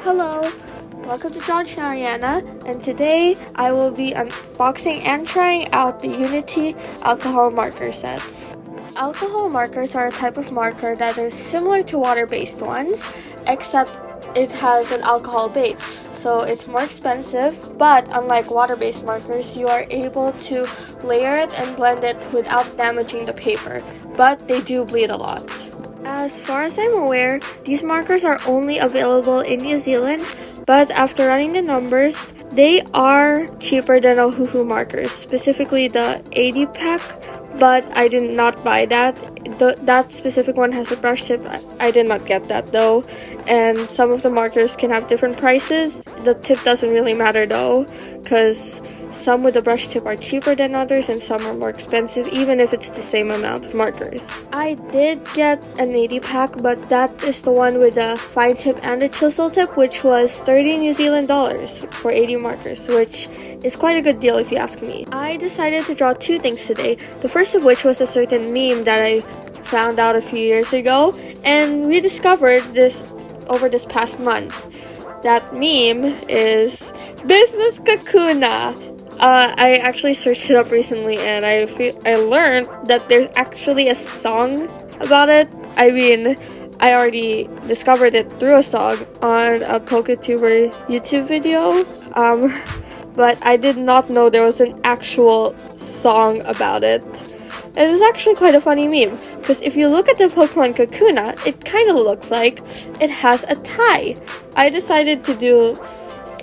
Hello, welcome to George and Ariana, and today I will be unboxing and trying out the Uniti alcohol marker sets. Alcohol markers are a type of marker that is similar to water-based ones, except it has an alcohol base, so it's more expensive, but unlike water-based markers, you are able to layer it and blend it without damaging the paper, but they do bleed a lot. As far as I'm aware, these markers are only available in New Zealand, but after running the numbers, they are cheaper than Ohuhu markers, specifically the 80 pack, but I did not buy that. That specific one has a brush tip. I did not get that though, and some of the markers can have different prices. The tip doesn't really matter though, because some with the brush tip are cheaper than others and some are more expensive even if it's the same amount of markers. I did get an 80 pack, but that is the one with the fine tip and the chisel tip, which was 30 New Zealand dollars for 80 markers, which is quite a good deal if you ask me. I decided to draw two things today, the first of which was a certain meme that I found out a few years ago and rediscovered this over this past month. That meme is Business Kakuna. I actually searched it up recently and I learned that there's actually a song about it. I mean, I already discovered it through a song on a PokeTuber YouTube video, but I did not know there was an actual song about it. It is actually quite a funny meme, because if you look at the Pokemon Kakuna, it kind of looks like it has a tie. I decided to do,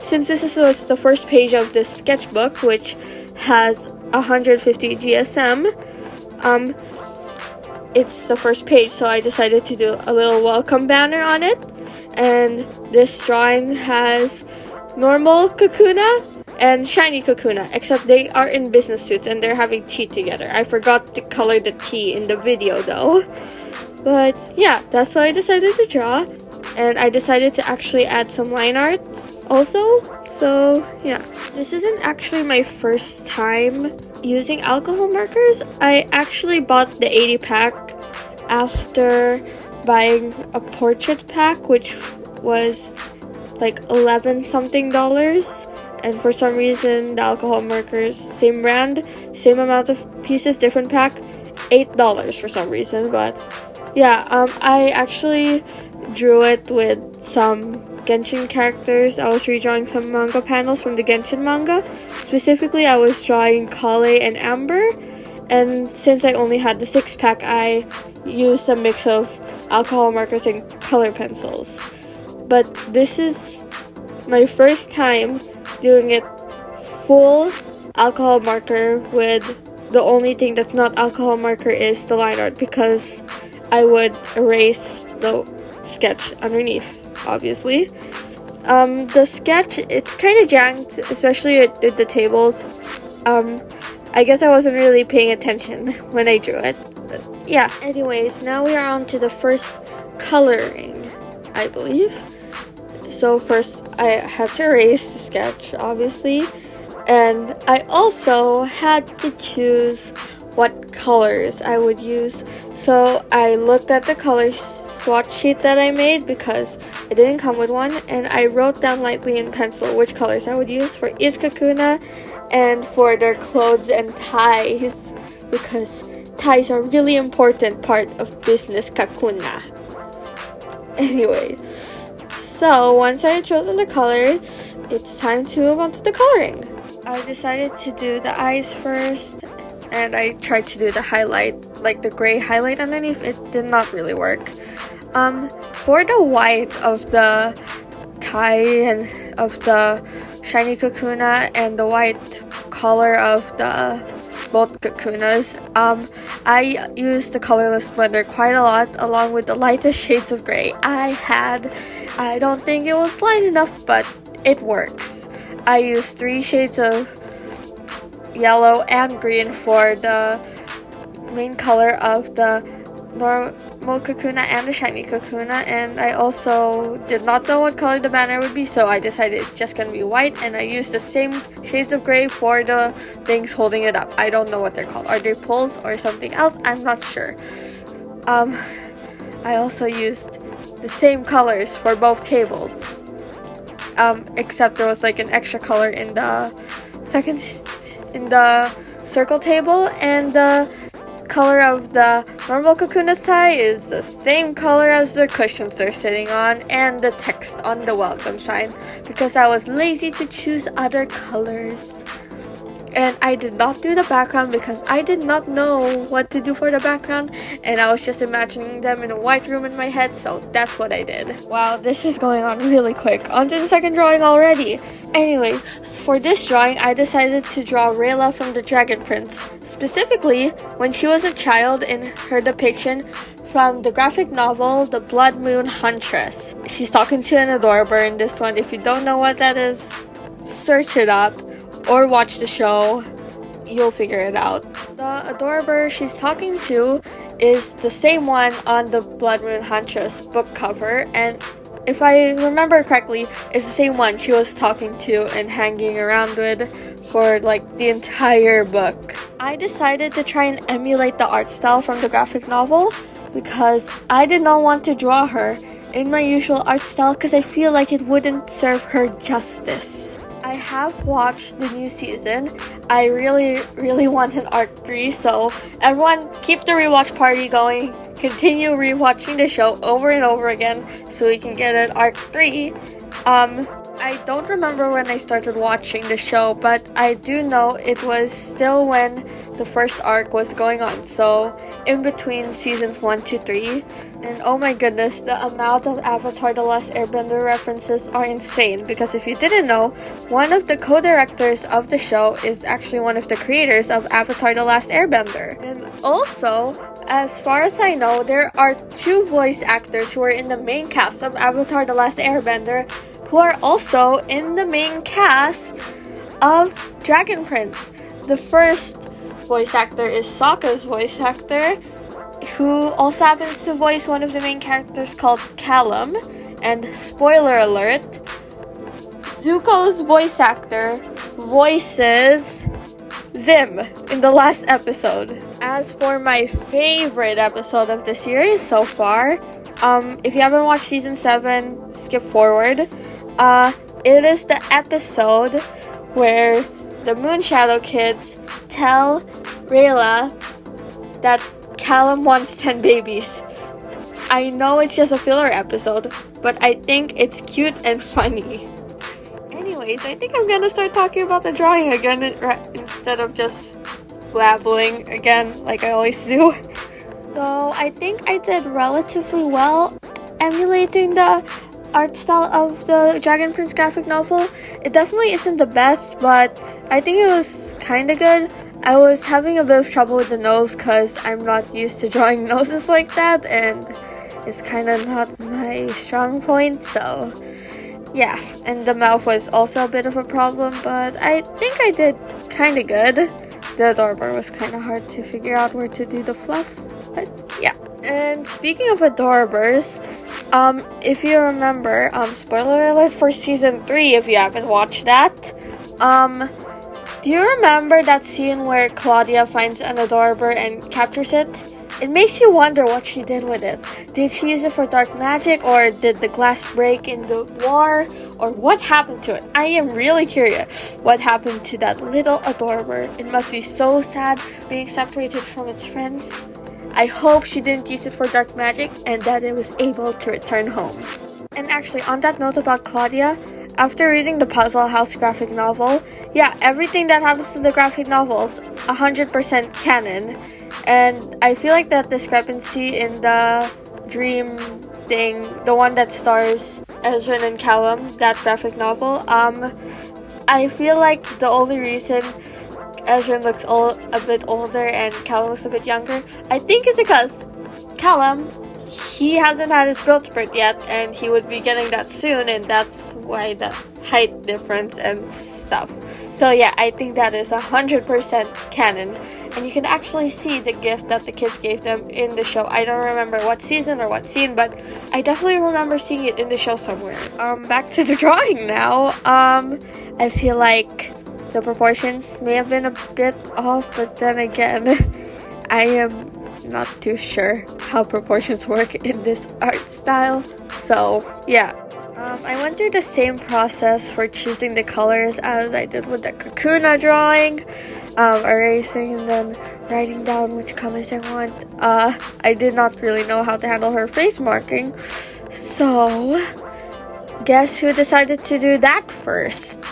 since this was the first page of this sketchbook, which has 150 GSM, it's the first page, so I decided to do a little welcome banner on it. And this drawing has normal Kakuna and shiny Kakuna, except they are in business suits and they're having tea together. I forgot to color the tea in the video though. But yeah, that's what I decided to draw. And I decided to actually add some line art also. So yeah, this isn't actually my first time using alcohol markers. I actually bought the 80 pack after buying a portrait pack, which was like 11 something dollars. And for some reason, the alcohol markers, same brand, same amount of pieces, different pack, $8 for some reason. But yeah, I actually drew it with some Genshin characters. I was redrawing some manga panels from the Genshin manga. Specifically, I was drawing Kale and Amber. And since I only had the 6-pack, I used a mix of alcohol markers and color pencils. But this is my first time doing it full alcohol marker, with the only thing that's not alcohol marker is the line art, because I would erase the sketch underneath, obviously. The sketch, it's kind of janked, especially at the tables. I guess I wasn't really paying attention when I drew it. But yeah, anyways, now we are on to the first coloring, I believe. So first, I had to erase the sketch, obviously, and I also had to choose what colors I would use. So I looked at the color swatch sheet that I made, because it didn't come with one, and I wrote down lightly in pencil which colors I would use for each Kakuna and for their clothes and ties, because ties are a really important part of Business Kakuna. Anyway, so once I had chosen the color, it's time to move on to the coloring. I decided to do the eyes first, and I tried to do the highlight, like the gray highlight underneath. It did not really work. For the white of the tie and of the shiny Kakuna and the white collar of the both Kakunas, I used the colorless blender quite a lot, along with the lightest shades of gray I don't think it was light enough, but it works. I used 3 shades of yellow and green for the main color of the normal Kakuna and the shiny Kakuna, and I also did not know what color the banner would be, so I decided it's just gonna be white, and I used the same shades of gray for the things holding it up. I don't know what they're called. Are they poles or something else? I'm not sure. I also used the same colors for both tables. except there was like an extra color in the circle table, and the color of the normal Kakuna's tie is the same color as the cushions they're sitting on and the text on the welcome sign, because I was lazy to choose other colors. And I did not do the background because I did not know what to do for the background, and I was just imagining them in a white room in my head, so that's what I did. Wow, this is going on really quick. On to the second drawing already. Anyway, for this drawing, I decided to draw Rayla from the Dragon Prince, specifically when she was a child in her depiction from the graphic novel The Blood Moon Huntress. She's talking to an adorbor in this one. If you don't know what that is, search it up or watch the show. You'll figure it out. The adorbor she's talking to is the same one on the Blood Moon Huntress book cover, and if I remember correctly, it's the same one she was talking to and hanging around with for like the entire book. I decided to try and emulate the art style from the graphic novel because I did not want to draw her in my usual art style because I feel like it wouldn't serve her justice. I have watched the new season. I really want an arc 3, so everyone keep the rewatch party going. Continue rewatching the show over and over again so we can get an arc 3. I don't remember when I started watching the show, but I do know it was still when the first arc was going on, so in between seasons 1 to 3. And oh my goodness, the amount of Avatar The Last Airbender references are insane, because if you didn't know, one of the co-directors of the show is actually one of the creators of Avatar The Last Airbender. And also, as far as I know, there are 2 voice actors who are in the main cast of Avatar The Last Airbender who are also in the main cast of Dragon Prince. The first voice actor is Sokka's voice actor, who also happens to voice one of the main characters called Callum. And spoiler alert, Zuko's voice actor voices Zim in the last episode. As for my favorite episode of the series so far, if you haven't watched season 7, skip forward. It is the episode where the Moonshadow kids tell Rayla that Callum wants 10 babies. I know it's just a filler episode, but I think it's cute and funny. Anyways, I think I'm gonna start talking about the drawing again instead of just blabbling again like I always do. So I think I did relatively well emulating the art style of the Dragon Prince graphic novel. It definitely isn't the best, but I think it was kind of good. I was having a bit of trouble with the nose because I'm not used to drawing noses like that, and it's kind of not my strong point, so yeah. And the mouth was also a bit of a problem, but I think I did kind of good. The adorbor was kind of hard to figure out where to do the fluff, but yeah. And speaking of adorbers, if you remember, spoiler alert for season 3 if you haven't watched that, do you remember that scene where Claudia finds an adorbor and captures it? It makes you wonder what she did with it. Did she use it for dark magic, or did the glass break in the war, or what happened to it? I am really curious what happened to that little adorbor. It must be so sad being separated from its friends. I hope she didn't use it for dark magic and that it was able to return home. And actually, on that note about Claudia, after reading the Puzzle House graphic novel, yeah, everything that happens to the graphic novels 100% canon. And I feel like that discrepancy in the dream thing, the one that stars Ezra and Callum, that graphic novel, I feel like the only reason Ezra looks a bit older and Callum looks a bit younger, I think it's because Callum, he hasn't had his growth spurt yet, and he would be getting that soon, and that's why the height difference and stuff. So yeah, I think that is 100% canon, and you can actually see the gift that the kids gave them in the show. I don't remember what season or what scene, but I definitely remember seeing it in the show somewhere. Back to the drawing now. I feel like the proportions may have been a bit off, but then again, I am not too sure how proportions work in this art style. So yeah. I went through the same process for choosing the colors as I did with the Kakuna drawing, erasing and then writing down which colors I want. I did not really know how to handle her face marking, so guess who decided to do that first?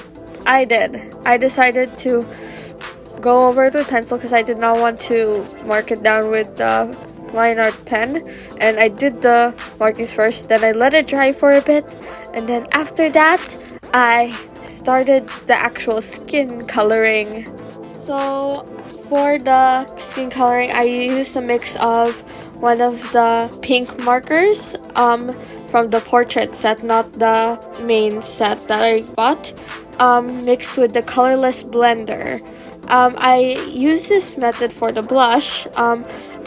I did. I decided to go over it with pencil because I did not want to mark it down with the line art pen, and I did the markings first, then I let it dry for a bit, and then after that I started the actual skin coloring. So for the skin coloring, I used a mix of one of the pink markers from the portrait set, not the main set that I bought, mixed with the colorless blender. I used this method for the blush,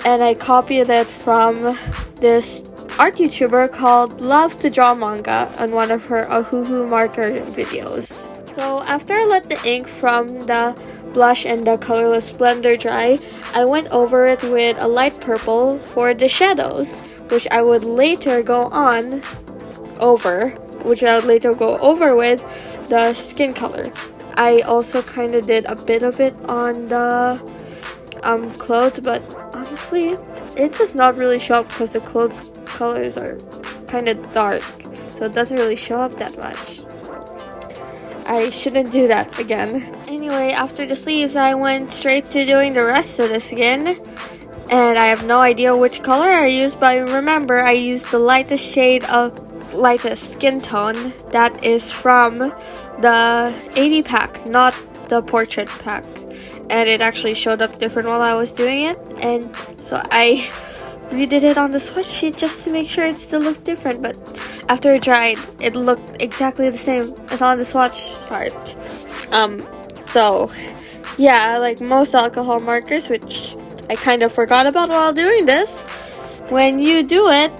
and I copied it from this art YouTuber called Love to Draw Manga on one of her Ahuhu marker videos. So after I let the ink from the blush and the colorless blender dry, I went over it with a light purple for the shadows, which I would later go over with the skin color. I also kind of did a bit of it on the clothes, but honestly, it does not really show up because the clothes colors are kind of dark, so it doesn't really show up that much. I shouldn't do that again. Anyway, after the sleeves, I went straight to doing the rest of the skin, and I have no idea which color I used, but I remember I used the lightest shade of lightest skin tone that is from the 80 pack, not the portrait pack, and it actually showed up different while I was doing it, and so I redid it on the sweatsheet just to make sure it still looked different, but after it dried, it looked exactly the same as on the swatch part. So yeah, like most alcohol markers, which I kind of forgot about while doing this, when you do it,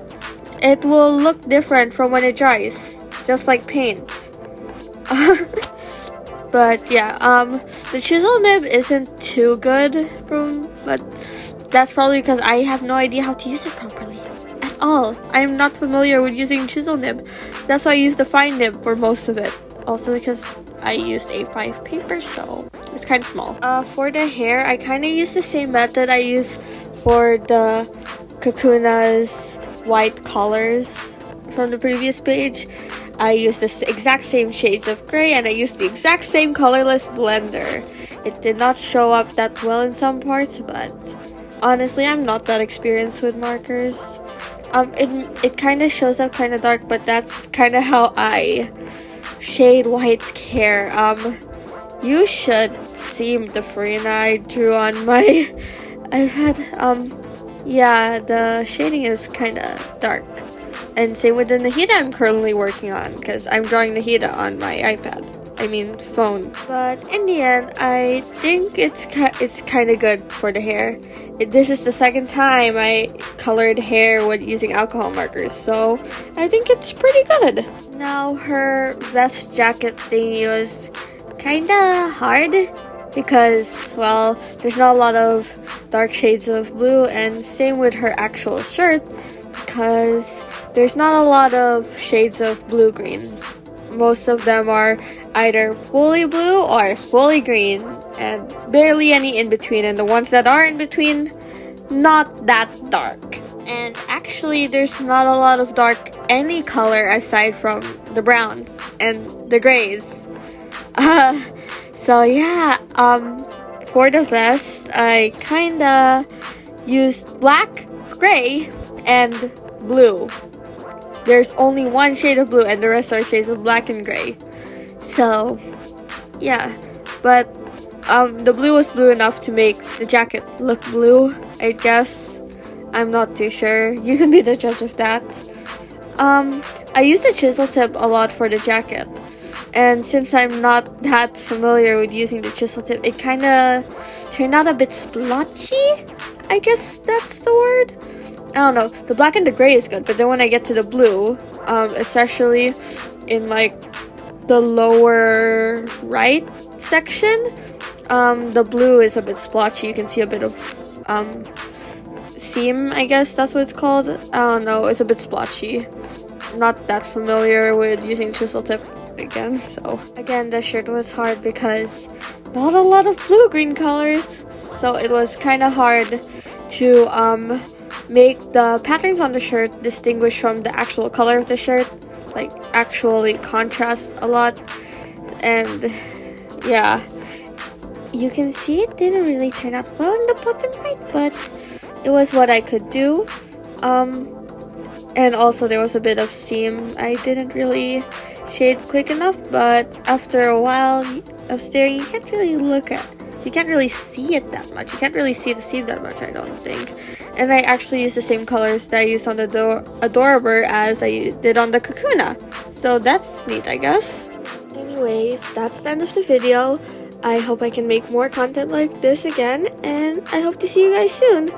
it will look different from when it dries, just like paint. But yeah, the chisel nib isn't too good, but that's probably because I have no idea how to use it properly at all. I'm not familiar with using chisel nib. That's why I used the fine nib for most of it. Also because I used A5 paper, so it's kind of small. For the hair, I kind of used the same method I used for the Kakuna's white collars from the previous page. I used the exact same shades of gray, and I used the exact same colorless blender. It did not show up that well in some parts, but honestly, I'm not that experienced with markers. It kind of shows up kind of dark, but that's kind of how I shade white hair. You should see the Farina I drew on my iPad. Yeah, the shading is kind of dark. And same with the Nahida I'm currently working on, because I'm drawing Nahida on my phone. But in the end, I think it's kind of good for the hair. This is the second time I colored hair with using alcohol markers, so I think it's pretty good. Now, her vest jacket thingy was kind of hard because, well, there's not a lot of dark shades of blue, and same with her actual shirt, because there's not a lot of shades of blue-green. Most of them are either fully blue or fully green, and barely any in between, and the ones that are in between, not that dark. And actually, there's not a lot of dark any color aside from the browns and the grays. So yeah, for the vest, I kinda used black, gray, and blue. There's only one shade of blue, and the rest are shades of black and gray. So yeah, but the blue was blue enough to make the jacket look blue, I guess. I'm not too sure. You can be the judge of that. I use the chisel tip a lot for the jacket, and since I'm not that familiar with using the chisel tip, it kind of turned out a bit splotchy. I guess that's the word. I don't know. The black and the gray is good, but then when I get to the blue, especially in like the lower right section, the blue is a bit splotchy. You can see a bit of seam, I guess that's what it's called. I don't know, it's a bit splotchy. not that familiar with using chisel tip again, so again the shirt was hard because not a lot of blue-green colors, so it was kind of hard to make the patterns on the shirt distinguish from the actual color of the shirt, like actually contrast a lot. And yeah, you can see it didn't really turn out well in the bottom right, but it was what I could do. And also there was a bit of seam I didn't really shade quick enough, but after a while of staring, you can't really see it that much. You can't really see the seam that much, I don't think. And I actually used the same colors that I used on the Adorable as I did on the Kakuna, so that's neat, I guess. Anyways, that's the end of the video. I hope I can make more content like this again, and I hope to see you guys soon.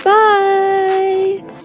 Bye!